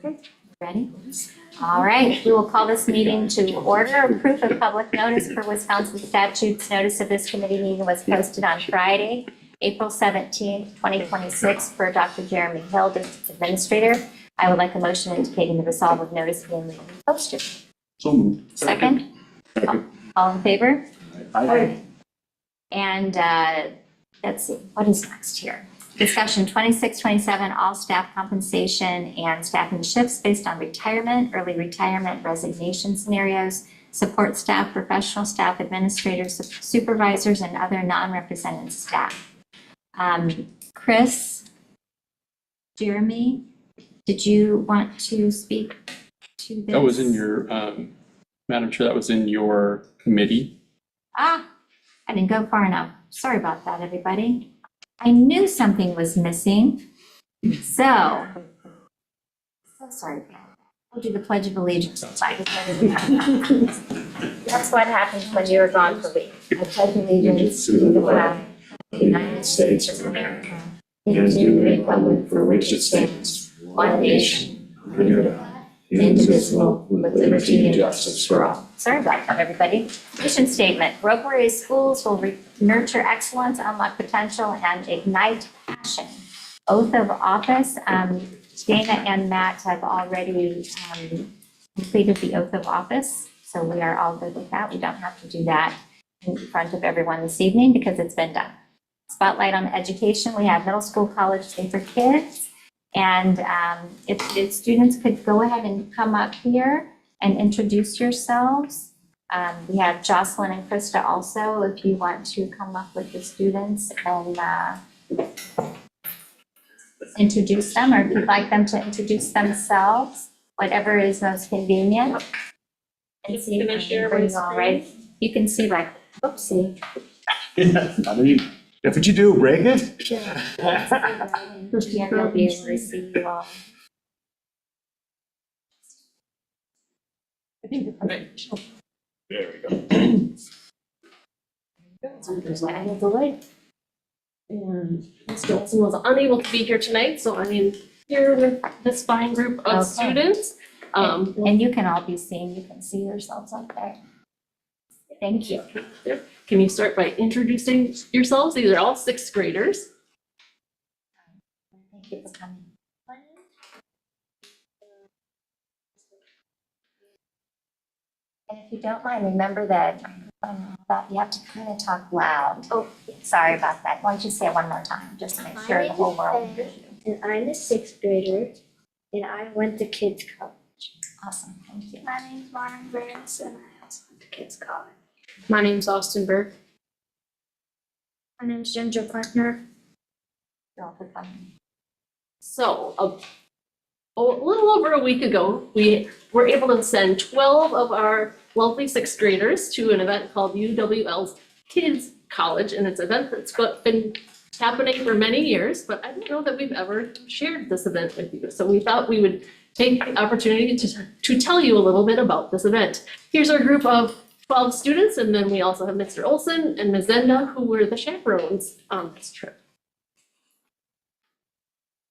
Okay, ready? All right, we will call this meeting to order. Proof of public notice per Wisconsin statutes. Notice of this committee meeting was posted on Friday, April 17th, 2026 for Dr. Jeremy Hill, District Administrator. I would like a motion indicating the resolve of notice being legally posted. So moved. Second? All in favor? Aye. And let's see, what is next here? Discussion 2627, all staff compensation and staffing shifts based on retirement, early retirement, resignation scenarios, support staff, professional staff, administrators, supervisors, and other non-represented staff. Chris, Jeremy, did you want to speak to this? That was in your, Madam Chair, that was in your committee. I didn't go far enough. Sorry about that, everybody. I knew something was missing. So sorry about that. We'll do the Pledge of Allegiance. That's what happens when you're gone for a week. I pledge allegiance to the flag of the United States of America and to the republic for which it stands, one nation, under God, indivisible, with liberty and justice for all. Sorry about that, everybody. Mission statement: Viroqua area schools will nurture excellence, unlock potential, and ignite passion. Oath of office. Dana and Matt have already completed the oath of office, so we are all good with that. We don't have to do that in front of everyone this evening because it's been done. Spotlight on education. We have middle school, college day for kids. And if students could go ahead and come up here and introduce yourselves. We have Jocelyn and Krista also, if you want to come up with the students and introduce them, or if you'd like them to introduce themselves, whatever is most convenient. And see if you can bring all right. You can see like, oopsie. I mean, that's what you do, break it? Yeah, they'll be able to see you all. There we go. Out of the way. And Ms. Johnson was unable to be here tonight, so I am here with this fine group of Okay. students. And you can all be seen, you can see yourselves up there. Thank you. Can you start by introducing yourselves? These are all sixth graders. Thank you for coming. And if you don't mind, remember that you have to kind of talk loud. Oh, sorry about that. Why don't you say it one more time, just to make sure the whole world hears you. And I'm a sixth grader, and I went to kids college. Awesome, thank you. My name's Lauren Burns, and I also went to kids college. My name's Austin Burke. My name's Ginger Plantner. You're all for coming. So, a little over a week ago, we were able to send 12 of our lovely sixth graders to an event called UWL's Kids College, and it's an event that's been happening for many years, but I don't know that we've ever shared this event with you. So we thought we would take the opportunity to tell you a little bit about this event. Here's our group of 12 students, and then we also have Mr. Olson and Ms. Zenda, who were the chaperones on this trip.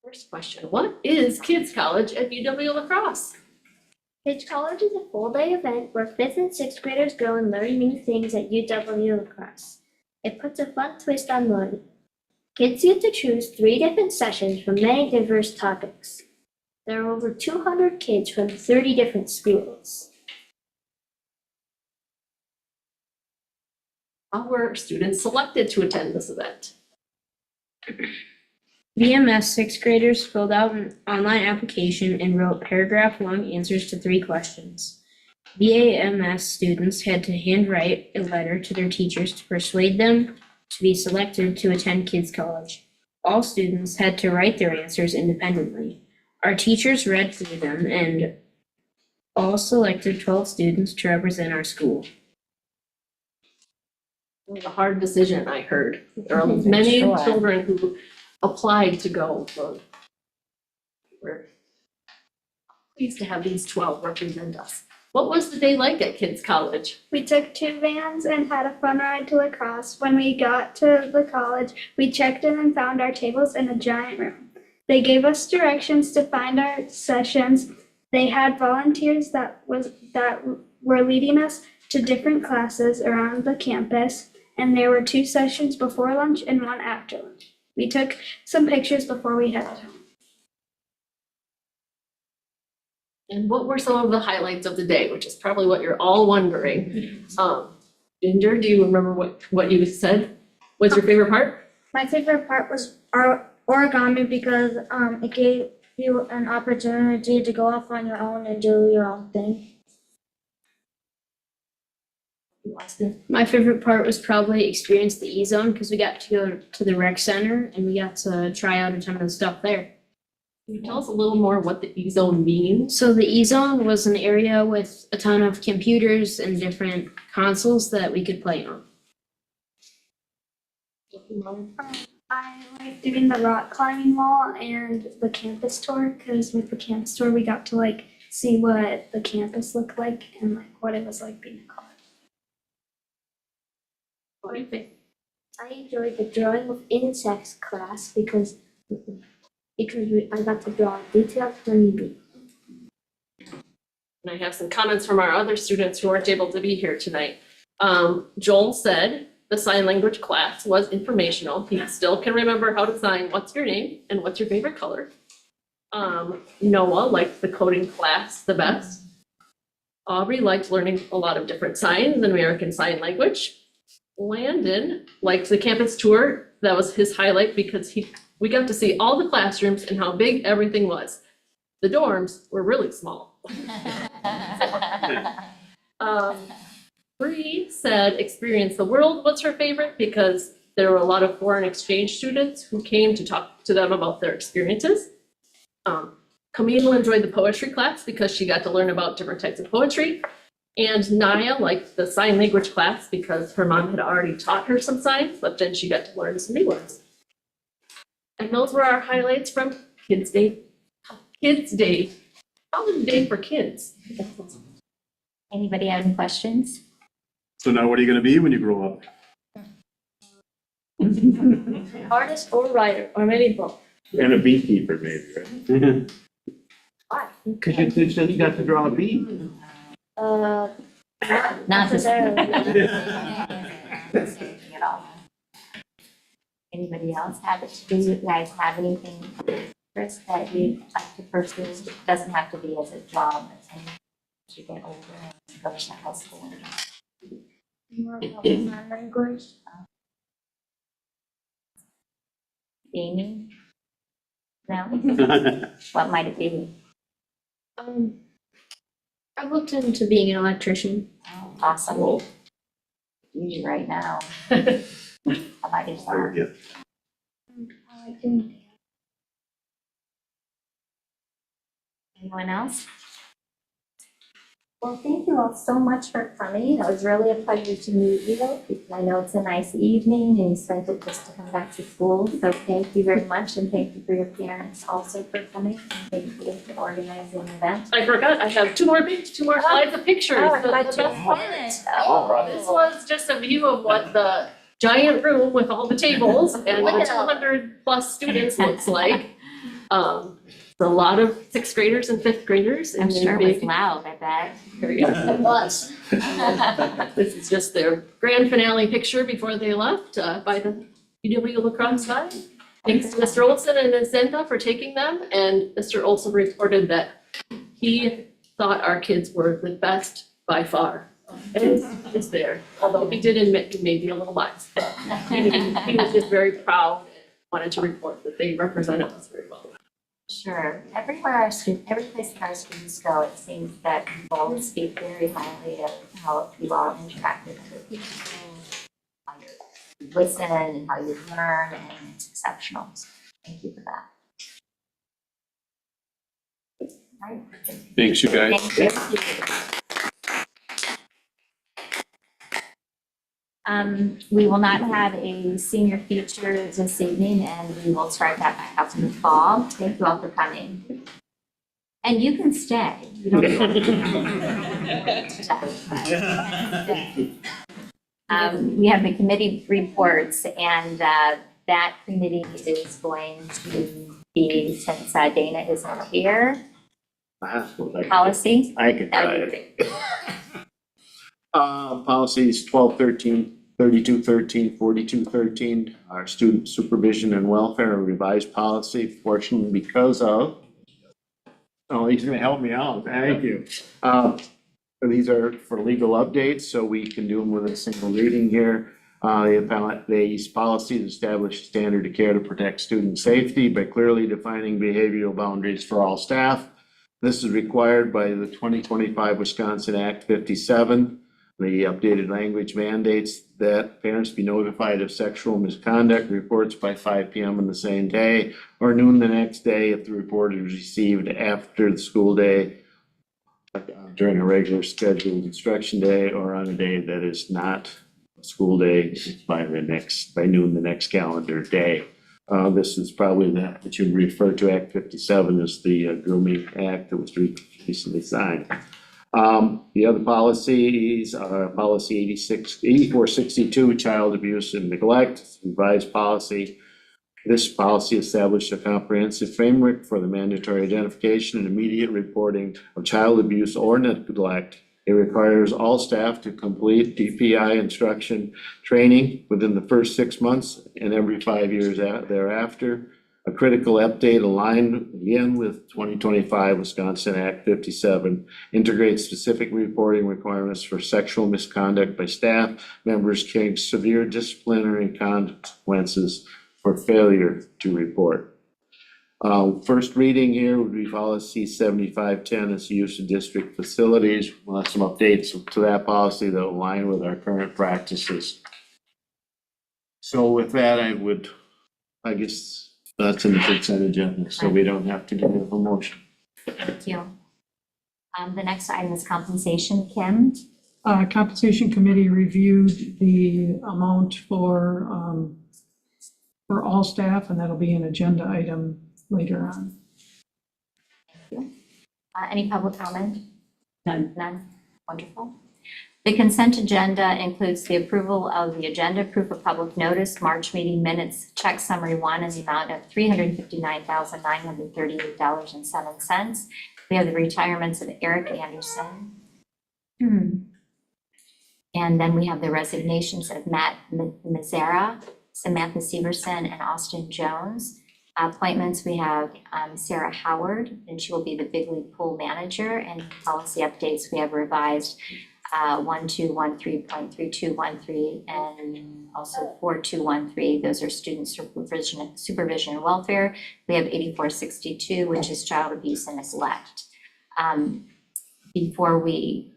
First question: what is Kids College at UW La Crosse? Kids College is a full-day event where 5th and 6th graders go and learn new things at UW La Crosse. It puts a fun twist on learning. Kids get to choose 3 different sessions from many diverse topics. There are over 200 kids from 30 different schools. How were students selected to attend this event? VMS sixth graders filled out an online application and wrote paragraph-long answers to 3 questions. VAMS students had to handwrite a letter to their teachers to persuade them to be selected to attend Kids College. All students had to write their answers independently. Our teachers read through them and all selected 12 students to represent our school. It was a hard decision, I heard. There are many Sure. children who applied to go, so we're pleased to have these 12 represent us. What was the day like at Kids College? We took 2 vans and had a fun ride to La Crosse. When we got to the college, we checked in and found our tables in a giant room. They gave us directions to find our sessions they had volunteers that were leading us to different classes around the campus, and there were 2 sessions before lunch and 1 after lunch. We took some pictures before we headed home. And what were some of the highlights of the day, which is probably what you're all wondering. Ginger, do you remember what you said? What's your favorite part? My favorite part was our origami because it gave you an opportunity to go off on your own and do your own thing. My favorite part was probably experience the E-Zone because we got to go to the rec center and we got to try out a ton of the stuff there. Can you tell us a little more what the E-Zone means? So the E-Zone was an area with a ton of computers and different consoles that we could play on. I like doing the rock climbing wall and the campus tour, because with the campus tour, we got to like see what the campus looked like and like what it was like being a college. What do you think? I enjoyed the drawing of insects class because I got to draw detailed honeybee. And I have some comments from our other students who weren't able to be here tonight. Joel said the sign language class was informational. He still can remember how to sign what's your name and what's your favorite color. Noah liked the coding class the best. Aubrey liked learning a lot of different signs and American Sign Language. Landon liked the campus tour. That was his highlight because we got to see all the classrooms and how big everything was. The dorms were really small. Bree said experience the world was her favorite because there were a lot of foreign exchange students who came to talk to them about their experiences. Camille enjoyed the poetry class because she got to learn about different types of poetry. And Naya liked the sign language class because her mom had already taught her some signs, but then she got to learn some new ones. And those were our highlights from Kids Day. Kids Day, College Day for kids. Anybody have any questions? So now what are you gonna be when you grow up? Artist or writer, or maybe both. And a beekeeper maybe, right? Why? Cause you said you got to draw a bee. Not necessarily. at all. Anybody else have it? Do you guys have anything, Chris, that you'd like to pursue? It doesn't have to be as a job, but as you get older and go to high school. More about sign language. Amy? No? What might it be? I've looked into being an electrician. Oh, awesome. You right now. How about yourself? Yeah. I like doing Anyone else? Well, thank you all so much for coming. It was really a pleasure to meet you. I know it's a nice evening and you spent it just to come back to school. So thank you very much, and thank you for your parents also for coming. And thank you for organizing the event. I forgot, I have two more slides of pictures. Oh, I The thought best you part. didn't. This was just a view of what the giant room with all the tables and the Wow. 200 plus students looks like. A lot of sixth graders and fifth graders in I'm their sure it was big loud, I bet. area. It was. This is just their grand finale picture before they left by the UW lacrosse side. Thanks to Mr. Olson and Ms. Zenda for taking them, and Mr. Olson reported that he thought our kids were the best by far. And it's there, although he did admit he may be a little biased. He was just very proud and wanted to report that they represented us very well. Sure. Every place that our students go, it seems that people always speak very highly of how you all interact with other people, how you listen and how you learn, and it's exceptional. So thank you for that. All right. Thanks, you guys. Thank you. We will not have a senior feature this evening, and we will start that back up in the fall. Thank you all for coming. And you can stay. You don't have to. We have the committee reports, and that committee is going to be, since Dana isn't here, Policy? I can try That would be it. great. Policies 1213, 3213, 4213 are student supervision and welfare, a revised policy portion because of. Oh, he's gonna help me out. Thank you. These are for legal updates, so we can do them with a single reading here. These policies establish standard of care to protect student safety by clearly defining behavioral boundaries for all staff. This is required by the 2025 Wisconsin Act 57. The updated language mandates that parents be notified of sexual misconduct reports by 5 p.m. on the same day or noon the next day if the report is received after the school day, during a regular scheduled instruction day, or on a day that is not a school day by noon the next calendar day. This is probably that you refer to Act 57 as the grooming act that was recently signed. The other policies are policy 8462, child abuse and neglect, revised policy. This policy established a comprehensive framework for the mandatory identification and immediate reporting of child abuse or neglect. It requires all staff to complete DPI instruction training within the first 6 months and every 5 years thereafter. A critical update aligned again with 2025 Wisconsin Act 57 integrates specific reporting requirements for sexual misconduct by staff members carrying severe disciplinary consequences for failure to report. First reading here would be policy 7510, it's use of district facilities. We'll have some updates to that policy that align with our current practices. So with that, I guess that's in the consent agenda, so we don't have to give a motion. Thank you. The next item is compensation. Kim? Compensation committee reviewed the amount for all staff, and that'll be an agenda item later on. Thank you. Any public comment? None. None? Wonderful. The consent agenda includes the approval of the agenda, proof of public notice, March meeting minutes, check summary 1 in the amount of $359,938.07. We have the retirements of Eric Anderson. And then we have the resignations of Matt Mazzara, Samantha Severson, and Austin Jones. Appointments, we have Sarah Howard, and she will be the Big League Pool Manager. And policy updates, we have revised 1213.3213 and also 4213. Those are student supervision and welfare. We have 8462, which is child abuse and neglect. Before we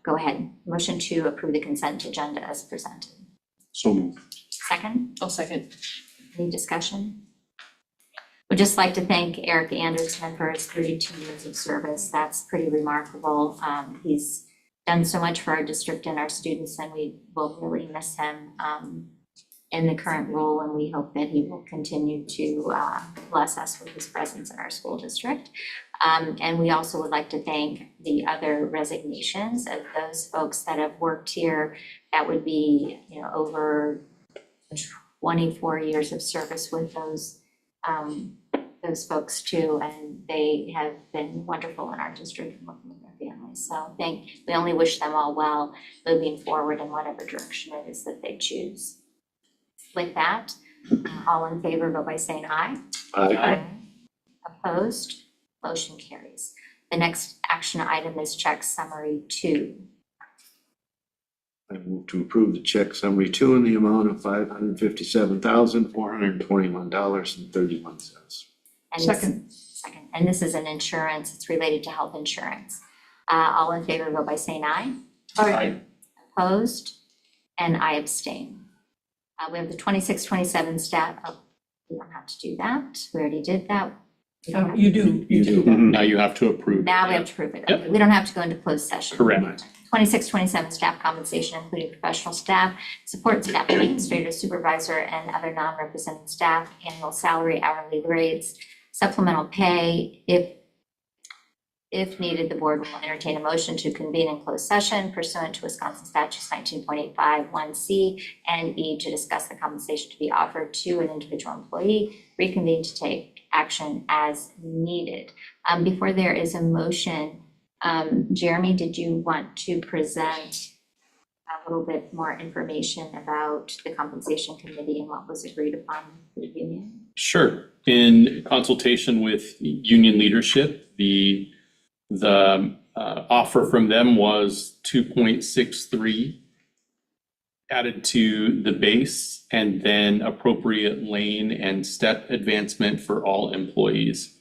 go ahead, motion to approve the consent agenda as presented. So moved. Second? I'll second. Any discussion? Would just like to thank Eric Anderson for his 32 years of service. That's pretty remarkable. He's done so much for our district and our students, and we will really miss him in the current role, and we hope that he will continue to bless us with his presence in our school district. And we also would like to thank the other resignations of those folks that have worked here. That would be, over 24 years of service with those folks too, and they have been wonderful in our district and working with their families. So we only wish them all well moving forward in whatever direction it is that they choose. With that, all in favor, vote by saying aye. Aye. Opposed? Motion carries. The next action item is check summary 2. I move to approve the check summary 2 in the amount of $557,421.31. And Second. Second. And this is an insurance, it's related to health insurance. All in favor, vote by saying aye. Aye. Opposed? And I abstain. We have the 26-27 staff, we don't have to do that, we already did that. We don't have You do. Now you have to approve. Now we have to prove it. Yep. Okay, we don't have to go into closed session. Correct. 26-27 staff compensation, including professional staff, support staff, administrator, supervisor, and other non-represented staff, annual salary, hourly rates, supplemental pay. If needed, the board will entertain a motion to convene in closed session pursuant to Wisconsin statutes 19.85 1C and E to discuss the compensation to be offered to an individual employee, reconvene to take action as needed. Before there is a motion, Jeremy, did you want to present a little bit more information about the compensation committee and what was agreed upon with the union? Sure. In consultation with union leadership, the offer from them was 2.63 added to the base, and then appropriate lane and step advancement for all employees.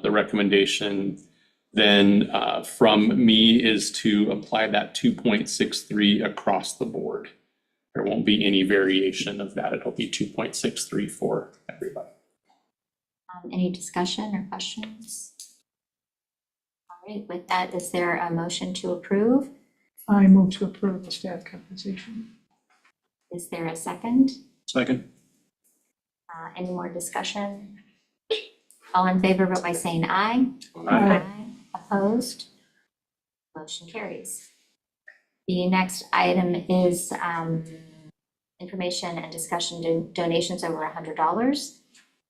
The recommendation then from me is to apply that 2.63 across the board. There won't be any variation of that. It'll be 2.63 for everybody. Any discussion or questions? All right, with that, is there a motion to approve? I move to approve the staff compensation. Is there a second? Second. Any more discussion? All in favor, vote by saying aye. Aye. Opposed? Motion carries. The next item is information and discussion donations over $100.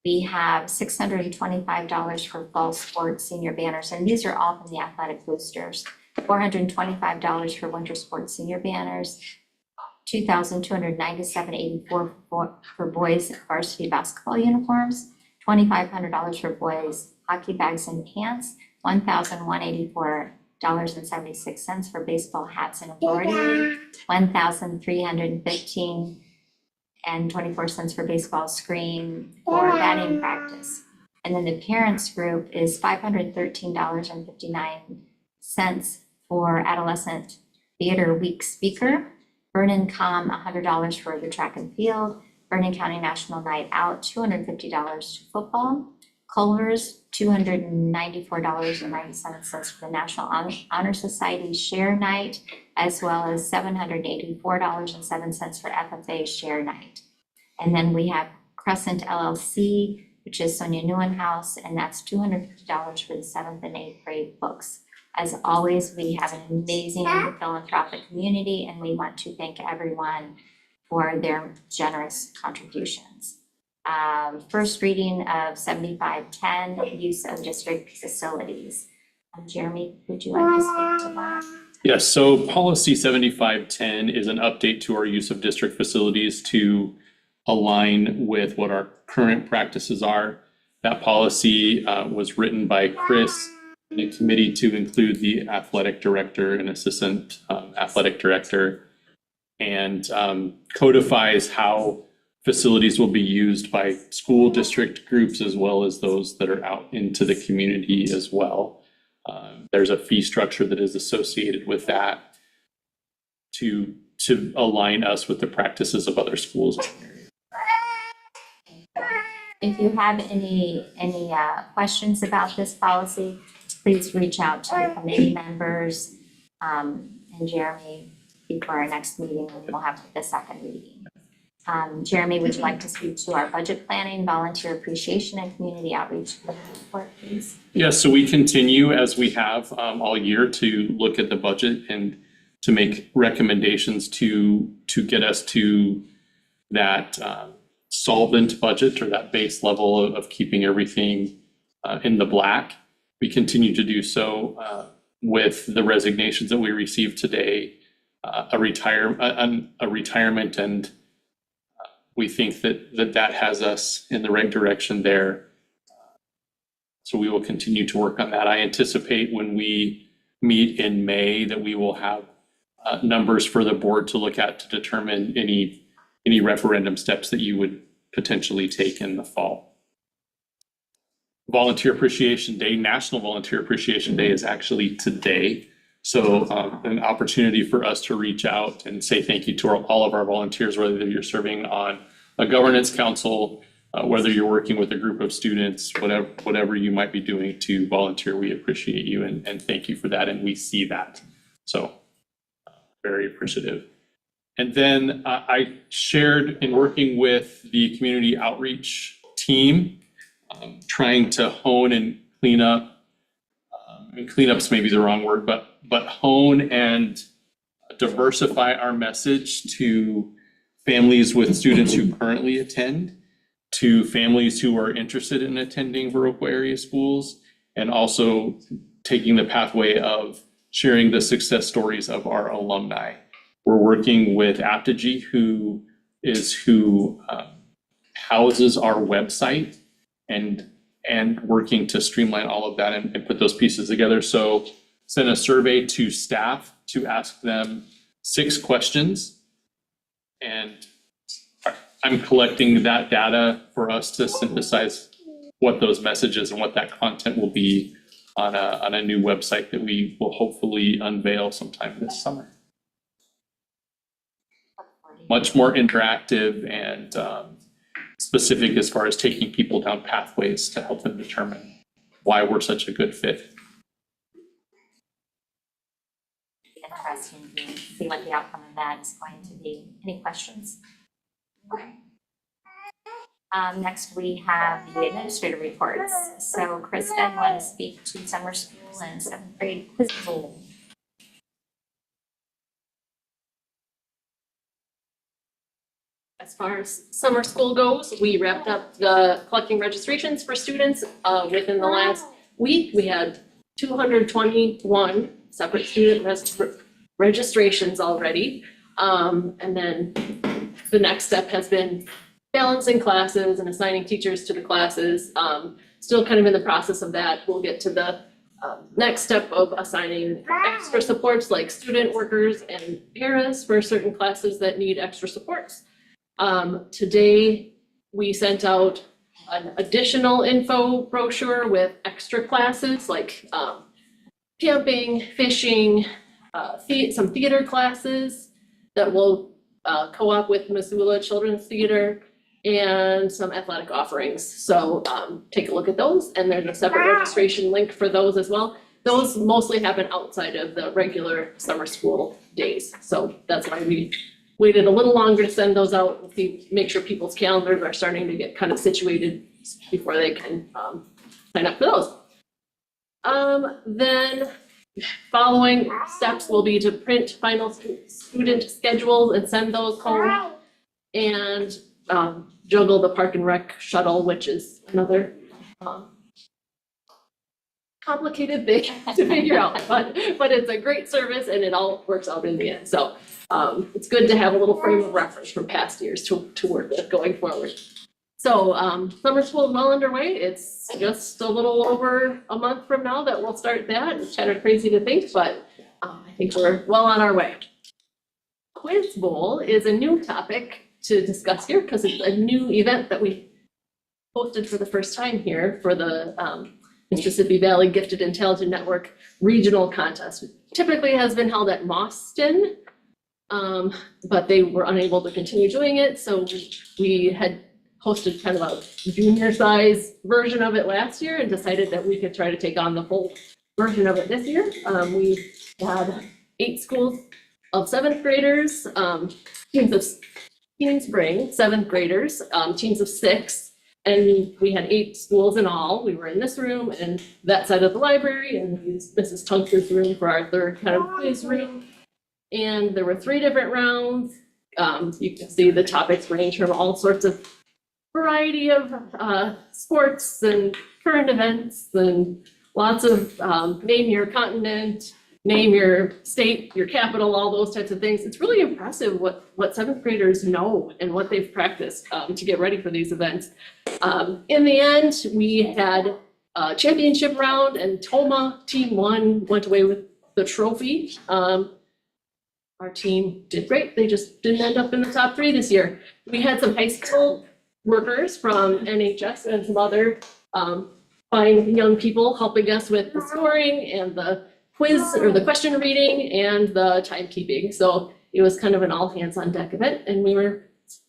We have $625 for fall sports senior banners, and these are all from the athletic boosters. $425 for winter sports senior banners, $2,297.84 for boys varsity basketball uniforms, $2,500 for boys hockey bags and pants, $1,184.76 for baseball hats and embroidery, $1,315.24 for baseball screen for batting practice. And then the parents group is $513.59 for adolescent theater week speaker, Vernon Com $100 for the track and field, Vernon County National Night Out $250 to football, Culver's $294.97 for the National Honor Society Share Night, as well as $784.07 for FFA Share Night. And then we have Crescent LLC, which is Sonia Neuenhouse, and that's $250 for the 7th and 8th grade books. As always, we have an amazing philanthropic community, and we want to thank everyone for their generous contributions. First reading of 7510, use of district facilities. Jeremy, would you like to speak to that? Yes, so policy 7510 is an update to our use of district facilities to align with what our current practices are. That policy was written by Chris and a committee to include the athletic director and assistant athletic director, and codifies how facilities will be used by school district groups as well as those that are out into the community as well. There's a fee structure that is associated with that to align us with the practices of other schools in the area. If you have any questions about this policy, please reach out to the committee members and Jeremy before our next meeting, when we'll have the second reading. Jeremy, would you like to speak to our budget planning, volunteer appreciation, and community outreach report, please? Yeah, so we continue as we have all year to look at the budget and to make recommendations to get us to that solvent budget, or that base level of keeping everything in the black. We continue to do so with the resignations that we received today, a retirement, and we think that has us in the right direction there. So we will continue to work on that. I anticipate when we meet in May that we will have numbers for the board to look at to determine any referendum steps that you would potentially take in the fall. Volunteer Appreciation Day, National Volunteer Appreciation Day, is actually today. So an opportunity for us to reach out and say thank you to all of our volunteers, whether you're serving on a governance council, whether you're working with a group of students, whatever you might be doing to volunteer. We appreciate you and thank you for that, and we see that. So very appreciative. And then I shared in working with the community outreach team, trying to hone and clean up, and cleanup's maybe the wrong word, but hone and diversify our message to families with students who currently attend. to families who are interested in attending Viroqua area schools, and also taking the pathway of sharing the success stories of our alumni. We're working with Aptgy, who houses our website, and working to streamline all of that and put those pieces together. So sent a survey to staff to ask them 6 questions. And I'm collecting that data for us to synthesize what those messages and what that content will be on a new website that we will hopefully unveil sometime this summer. Much more interactive and specific as far as taking people down pathways to help them determine why we're such a good fit. Interesting to see what the outcome of that is going to be. Any questions? Next, we have the administrator reports. So Kristen, want to speak to summer school and 7th grade quiz bowl? As far as summer school goes, we wrapped up the collecting registrations for students within the last week. We had 221 separate student registrations already. And then the next step has been balancing classes and assigning teachers to the classes. Still kind of in the process of that. We'll get to the next step of assigning extra supports like student workers and paras for certain classes that need extra supports. Today, we sent out an additional info brochure with extra classes like camping, fishing, some theater classes that will co-op with Missoula Children's Theater, and some athletic offerings. So take a look at those, and there's a separate registration link for those as well. Those mostly happen outside of the regular summer school days. So that's why we waited a little longer to send those out and make sure people's calendars are starting to get kind of situated before they can sign up for those. Then following steps will be to print final student schedules and send those home, and juggle the park and rec shuttle, which is another complicated thing to figure out, but it's a great service and it all works out in the end. So it's good to have a little frame of reference from past years to work with going forward. So summer school is well underway. It's just a little over a month from now that we'll start that. It's kind of crazy to think, but I think we're well on our way. Quiz Bowl is a new topic to discuss here because it's a new event that we hosted for the first time here for the Mississippi Valley Gifted and Talented Network regional contest. It typically has been held at Mauston, but they were unable to continue doing it. So we had hosted kind of a junior size version of it last year and decided that we could try to take on the full version of it this year. We had 8 schools of 7th graders, teams of Teen Spring, 7th graders, teams of 6, and we had 8 schools in all. We were in this room and that side of the library, and we used Mrs. Tunker's room for our third kind of quiz room. And there were 3 different rounds. You can see the topics range from all sorts of variety of sports and current events, and lots of name your continent, name your state, your capital, all those types of things. It's really impressive what 7th graders know and what they've practiced to get ready for these events. In the end, we had a championship round, and Toma Team 1 went away with the trophy. Our team did great. They just didn't end up in the top 3 this year. We had some high school workers from NHS and some other fine young people helping us with the scoring and the quiz or the question reading and the timekeeping. So it was kind of an all hands on deck event, and we were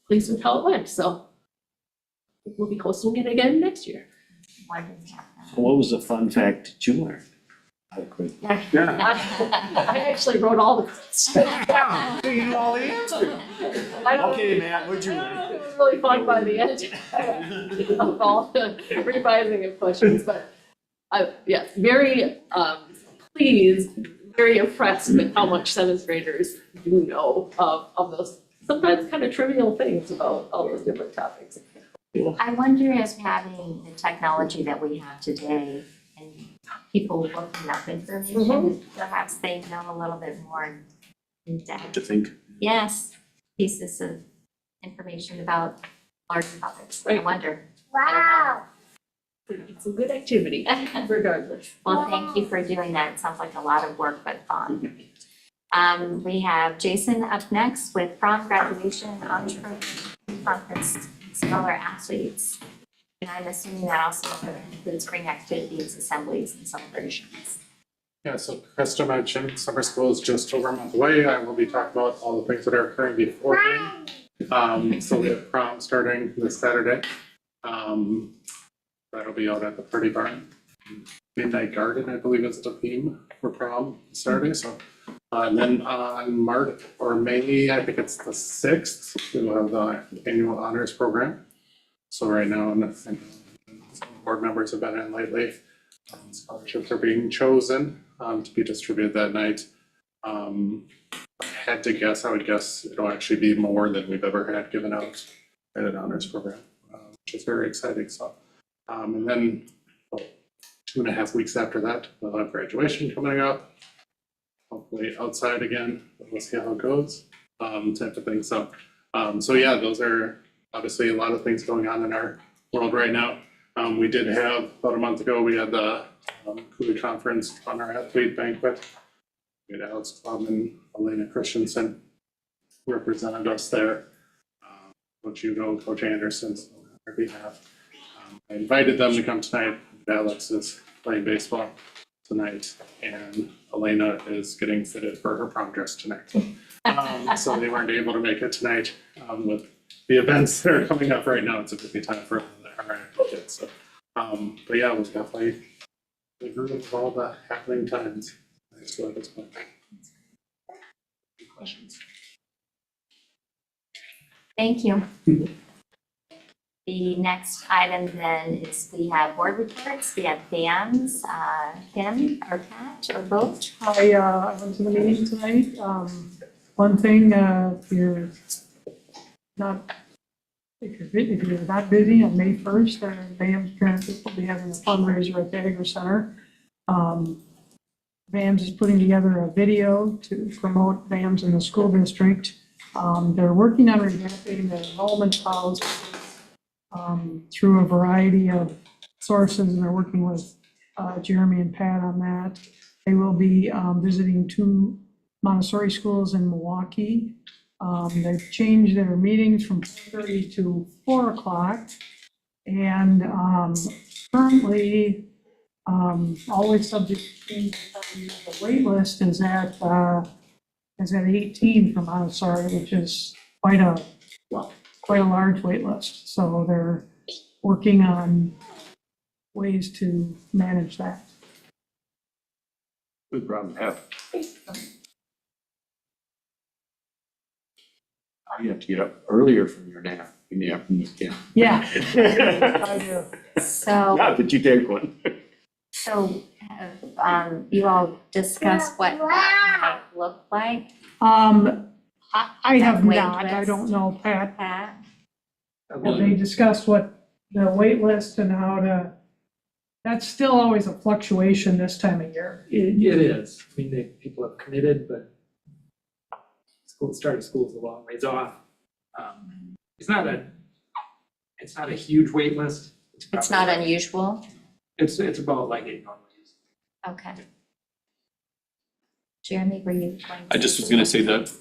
pleased with how it went. So we'll be hosting it again next year. So what was the fun fact that you learned? I actually wrote all the questions. Yeah, you know all the answers. Okay, Matt, what'd you learn? It was really fun by the end of all the revising of questions, but yeah, very pleased, very impressed with how much 7th graders do know of those sometimes kind of trivial things about all those different topics. I wonder if having the technology that we have today and people looking up information, perhaps they know a little bit more in depth. To think. Yes, pieces of information about large topics. I Right. wonder. Wow. It's a good activity regardless. Well, thank you for doing that. It sounds like a lot of work, but fun. We have Jason up next with prom graduation, entrepreneur conference, scholar athletes. And I'm assuming that also includes spring activities, assemblies, and celebrations. Yeah, so Krista mentioned summer school is just over a month away. I will be talking about all the things that are occurring before then. So we have prom starting this Saturday. That'll be out at the Party Barn. Midnight Garden, I believe is the theme for prom Saturday, so. And then on March or May, I think it's the 6th, we'll have the annual honors program. So right now, and some board members have been in lately. Scholarships are being chosen to be distributed that night. I had to guess, I would guess it'll actually be more than we've ever had given out at an honors program, which is very exciting. So, and then 2.5 weeks after that, we'll have graduation coming up. Hopefully outside again, we'll see how it goes, type of thing. So, so yeah, those are obviously a lot of things going on in our world right now. We did have, about a month ago, we had the Cooley Conference on our athlete banquet. We had Alex Club and Elena Christensen represented us there. Coach Hugo, Coach Anderson, so on our behalf. I invited them to come tonight. Alex is playing baseball tonight, and Elena is getting fitted for her prom dress tonight. So they weren't able to make it tonight. With the events that are coming up right now, it's a busy time for our kids. So, but yeah, we're definitely the group of all the happening times. Thanks for this point. Questions? Thank you. The next item then is we have board reports. We have VAMs, Tim or Pat or both. I went to the meeting tonight. One thing, if you're not busy on May 1st, VAMS parents will be having a fundraiser at the Agri Center. VAMS is putting together a video to promote VAMS in the school district. They're working on revamping their enrollment policy through a variety of sources, and they're working with Jeremy and Pat on that. They will be visiting 2 Montessori schools in Milwaukee. They've changed their meetings from 4:30 to 4 o'clock. And currently, always subject to change, the wait list is at 18 for Montessori, which is quite a large wait list. So they're working on ways to manage that. Good problem to have. You have to get up earlier from your nap in the afternoon. Yeah. I do. So, Not that you take one. so you all discussed what that might look like, I have Wait not, I list. don't know, Pat, Pat? have they discussed what the wait list and how to, that's still always a fluctuation this time of year. It is. I mean, people have committed, but start of school is a long ways off. It's not a huge wait list. It's not unusual? It's about like it normally is. Okay. Jeremy, were you going to? I just was gonna say that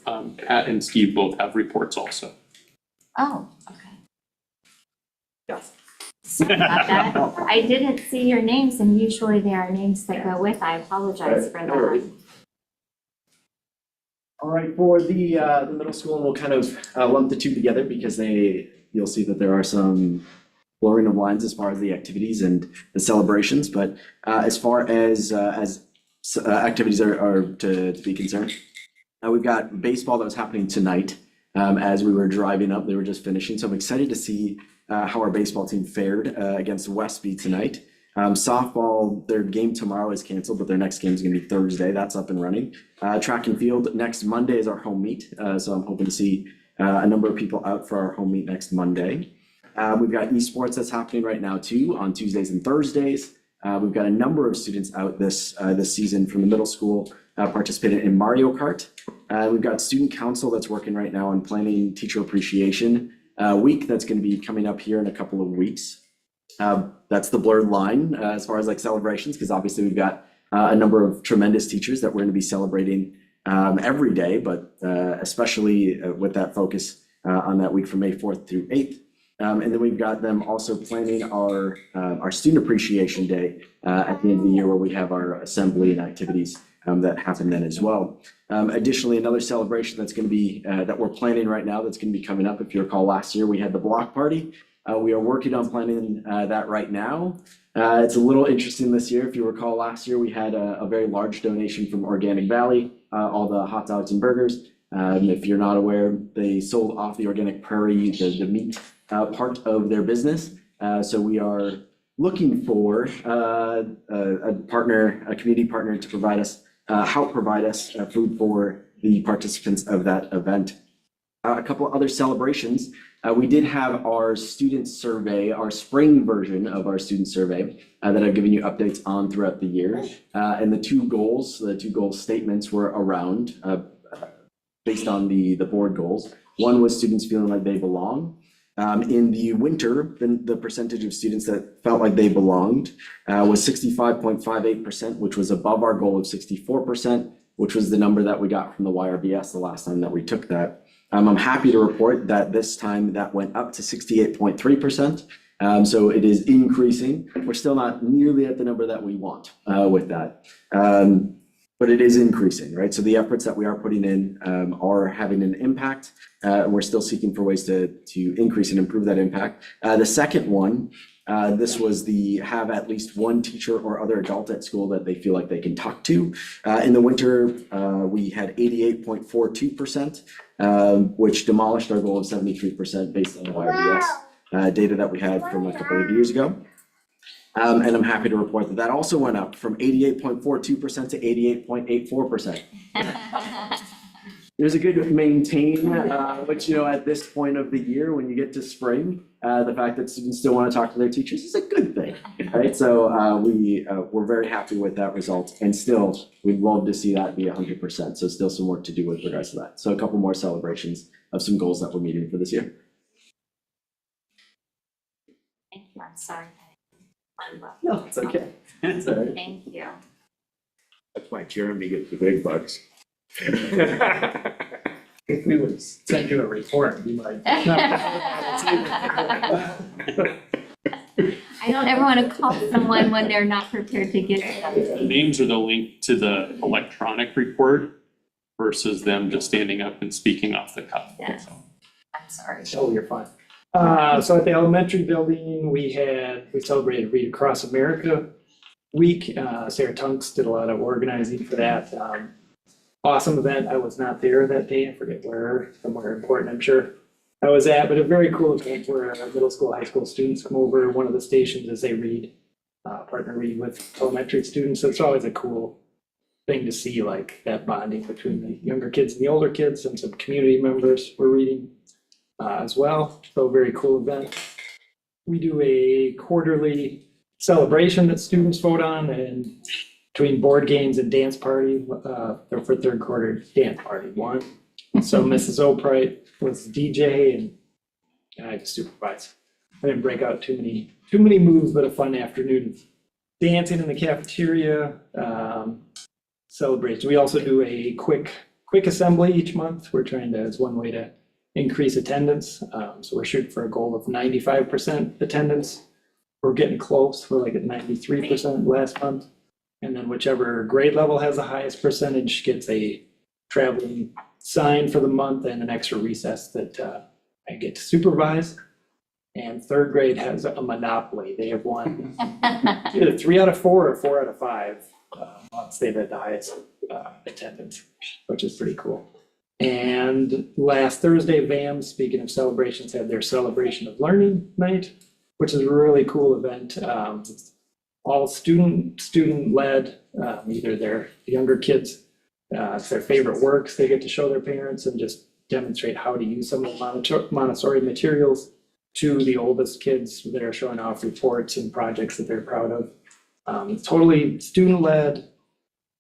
Pat and Steve both have reports also. Oh, okay. Sorry about that. I didn't see your names, and usually there are names that go with. I apologize for that. All right, for the middle school, we'll kind of lump the two together because you'll see that there are some blurring of lines as far as the activities and the celebrations. But as far as activities are to be concerned, we've got baseball that was happening tonight. As we were driving up, they were just finishing. So I'm excited to see how our baseball team fared against Westby tonight. Softball, their game tomorrow is canceled, but their next game is going to be Thursday. That's up and running. Track and field, next Monday is our home meet. So I'm hoping to see a number of people out for our home meet next Monday. We've got esports that's happening right now too, on Tuesdays and Thursdays. We've got a number of students out this season from the middle school participating in Mario Kart. We've got student council that's working right now on planning Teacher Appreciation Week that's going to be coming up here in a couple of weeks. That's the blurred line as far as like celebrations, because obviously we've got a number of tremendous teachers that we're going to be celebrating every day, but especially with that focus on that week from May 4th through 8th. And then we've got them also planning our Student Appreciation Day at the end of the year, where we have our assembly and activities that happen then as well. Additionally, another celebration that's going to be that we're planning right now that's going to be coming up. If you recall, last year we had the block party. We are working on planning that right now. It's a little interesting this year. If you recall, last year we had a very large donation from Organic Valley, all the hot dogs and burgers. If you're not aware, they sold off the Organic Prairie, the meat part of their business. So we are looking for a community partner to provide us, help provide us food for the participants of that event. A couple of other celebrations. We did have our student survey, our spring version of our student survey that I've given you updates on throughout the year. And the two goal statements were around, based on the board goals. One was students feeling like they belong. In the winter, the percentage of students that felt like they belonged was 65.58%, which was above our goal of 64%, which was the number that we got from the YRBS the last time that we took that. I'm happy to report that this time that went up to 68.3%. So it is increasing. We're still not nearly at the number that we want with that. But it is increasing, right? So the efforts that we are putting in are having an impact. We're still seeking for ways to increase and improve that impact. The second one, this was the have at least one teacher or other adult at school that they feel like they can talk to. In the winter, we had 88.42%, which demolished our goal of 73% based on the YRBS data that we had from a couple of years ago. And I'm happy to report that that also went up from 88.42% to 88.84%. It was a good maintain, but at this point of the year, when you get to spring, the fact that students still want to talk to their teachers is a good thing, right? So we're very happy with that result, and still, we'd love to see that be 100%. So still some work to do with regards to that. So a couple more celebrations of some goals that we're meeting for this year. Thank you, I'm sorry. No, it's okay. It's all right. Thank you. That's why Jeremy gets the big bucks. If we would send you a report, you might. I don't ever want to call someone when they're not prepared to give The something. names are the link to the electronic report versus them just standing up and speaking off the cuff. Yeah. So. I'm sorry. Oh, you're fine. So at the elementary building, we celebrated Read Across America Week. Sarah Tunks did a lot of organizing for that. Awesome event. I was not there that day. I forget where, somewhere important, I'm sure I was at, but a very cool event where middle school, high school students come over. One of the stations as they read, partner read with elementary students. So it's always a cool thing to see, like that bonding between the younger kids and the older kids, and some community members were reading as well. So very cool event. We do a quarterly celebration that students vote on, and between board games and dance party, for third quarter dance party won. So Mrs. Opright was the DJ and I had to supervise. I didn't break out too many moves, but a fun afternoon of dancing in the cafeteria, celebration. We also do a quick assembly each month. We're trying to, as one way to increase attendance. So we're shooting for a goal of 95% attendance. We're getting close. We're like at 93% last month. And then whichever grade level has the highest percentage gets a traveling sign for the month and an extra recess that I get to supervise. And third grade has a monopoly. They have won either 3 out of 4 or 4 out of 5 months they've had the highest attendance, which is pretty cool. And last Thursday, VAM, speaking of celebrations, had their celebration of learning night, which is a really cool event. All student-led, either their younger kids, it's their favorite works they get to show their parents and just demonstrate how to use some of the Montessori materials. to the oldest kids that are showing off reports and projects that they're proud of. Totally student-led,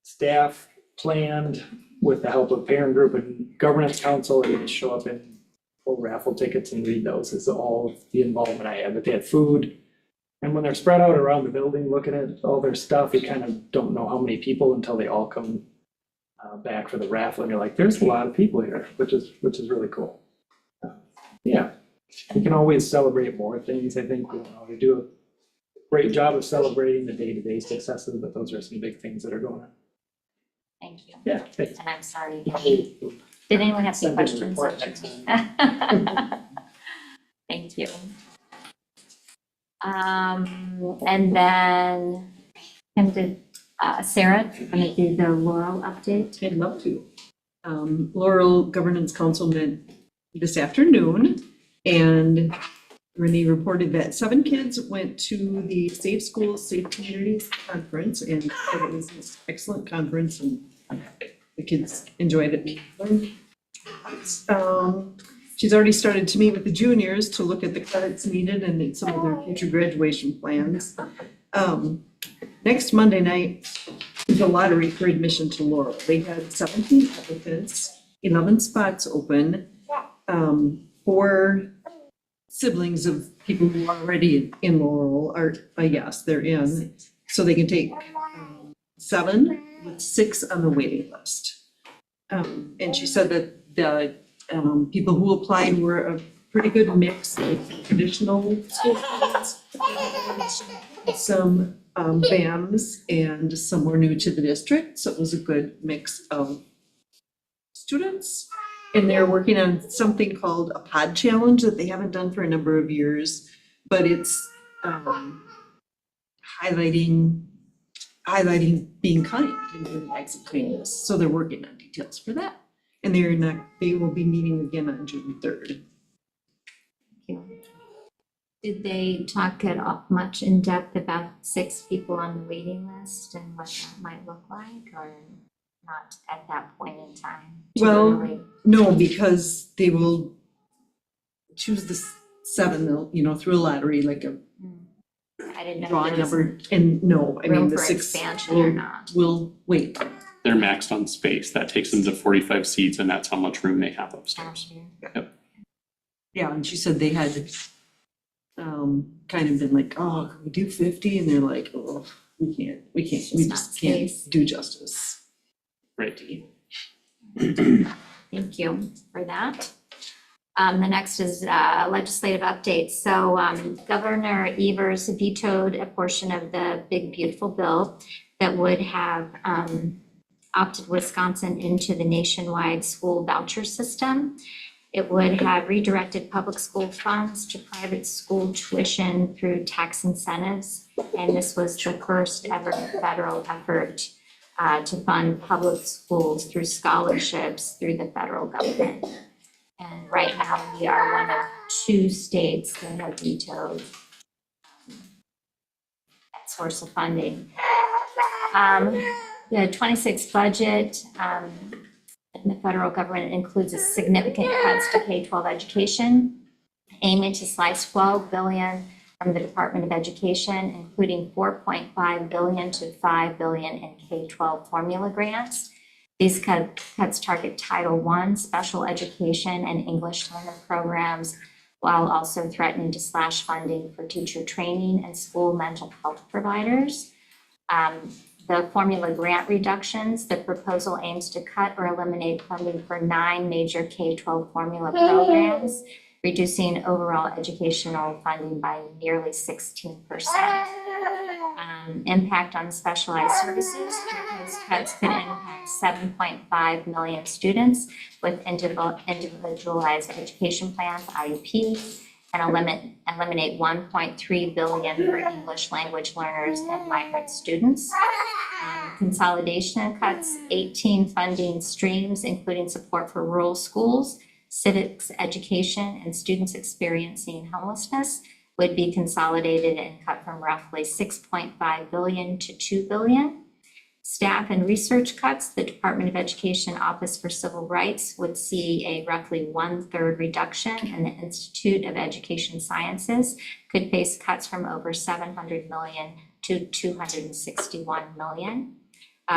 staff planned with the help of parent group and governance council. They would show up and pull raffle tickets and read those is all the involvement I had. But they had food. And when they're spread out around the building, looking at all their stuff, you kind of don't know how many people until they all come back for the raffle. And you're like, there's a lot of people here, which is really cool. Yeah, we can always celebrate more things. I think we do a great job of celebrating the day-to-day successes, but those are some big things that are going on. Thank you. Yeah, thanks. And I'm sorry. Did anyone have any Send us a questions? report next time. Thank you. And then, Sarah, do you want to do the Laurel update? I'd love to. Laurel Governance Council met this afternoon, and Renee reported that 7 kids went to the Safe Schools, Safe Communities Conference, and said it was an excellent conference, and the kids enjoyed it. She's already started to meet with the juniors to look at the credits needed and some of their future graduation plans. Next Monday night is a lottery for admission to Laurel. They had 17 applicants, 11 spots open, 4 siblings of people who are already in Laurel are, yes, they're in. So they can take 7 with 6 on the waiting list. And she said that the people who applied were a pretty good mix of traditional school students, some BAMs, and some were new to the district. So it was a good mix of students. And they're working on something called a pod challenge that they haven't done for a number of years, but it's highlighting being kind and doing acts of kindness. So they're working on details for that. And they will be meeting again on June 3rd. Did they talk at all much in depth about 6 people on the waiting list and what that might look like, or not at that point in time? Well, no, because they will choose the 7, they'll, through a lottery, like a I didn't know. drawing number, and no, I mean, Room the for 6 expansion or not? will wait. They're maxed on space. That takes them to 45 seats, and that's how much room they have upstairs. Yeah, and she said they had kind of been like, oh, can we do 50? And they're like, oh, we can't, we not just can't space. do justice. Right. Thank you for that. The next is legislative updates. So Governor Evers vetoed a portion of the big beautiful bill that would have opted Wisconsin into the nationwide school voucher system. It would have redirected public school funds to private school tuition through tax incentives. And this was the first ever federal effort to fund public schools through scholarships through the federal government. And right now, we are one of 2 states that have vetoed that source of funding. The 26 budget in the federal government includes a significant cuts to K-12 education, aiming to slice $12 billion from the Department of Education, including $4.5 billion to $5 billion in K-12 formula grants. These cuts target Title I, special education, and English learner programs, while also threatening to slash funding for teacher training and school mental health providers. The formula grant reductions, the proposal aims to cut or eliminate funding for 9 major K-12 formula programs, reducing overall educational funding by nearly 16%. Impact on specialized services, proposed cuts could impact 7.5 million students with individualized education plans, IEPs, and eliminate 1.3 billion for English language learners and migrant students. Consolidation cuts 18 funding streams, including support for rural schools, civics education, and students experiencing homelessness, would be consolidated and cut from roughly 6.5 billion to 2 billion. Staff and research cuts, the Department of Education Office for Civil Rights would see a roughly 1/3 reduction, and the Institute of Education Sciences could face cuts from over 700 million to 261 million.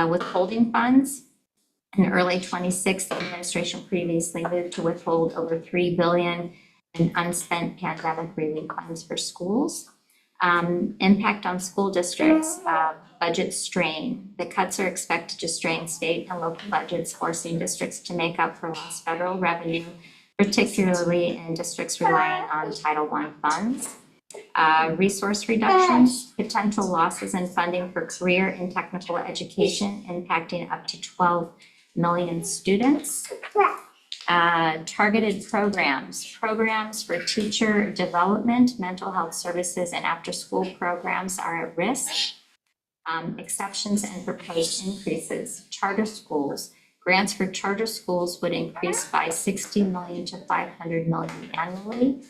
Withholding funds, in early 26, the administration previously moved to withhold over 3 billion in unspent pandemic relief funds for schools. Impact on school districts, budget strain. The cuts are expected to strain state and local budgets, forcing districts to make up for lost federal revenue, particularly in districts relying on Title I funds. Resource reductions, potential losses in funding for career and technical education impacting up to 12 million students. Targeted programs for teacher development, mental health services, and after-school programs are at risk. Exceptions and proposed increases. Charter schools. Grants for charter schools would increase by 60 million to 500 million annually.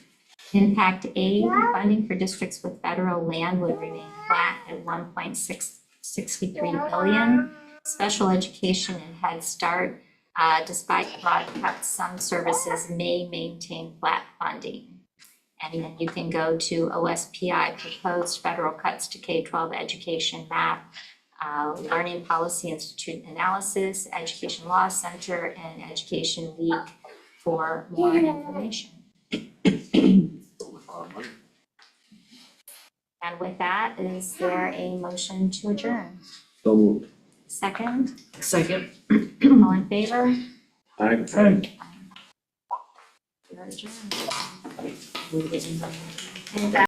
Impact aid, funding for districts with federal land would remain flat at 1.663 billion. Special education and Head Start, despite broad cuts, some services may maintain flat funding. And then you can go to OSPI, proposed federal cuts to K-12 education map, Learning Policy Institute analysis, Education Law Center, and Education Week for more information. And with that, is there a motion to adjourn? So moved. Second, Second. all in favor? Aye. You're adjourned. And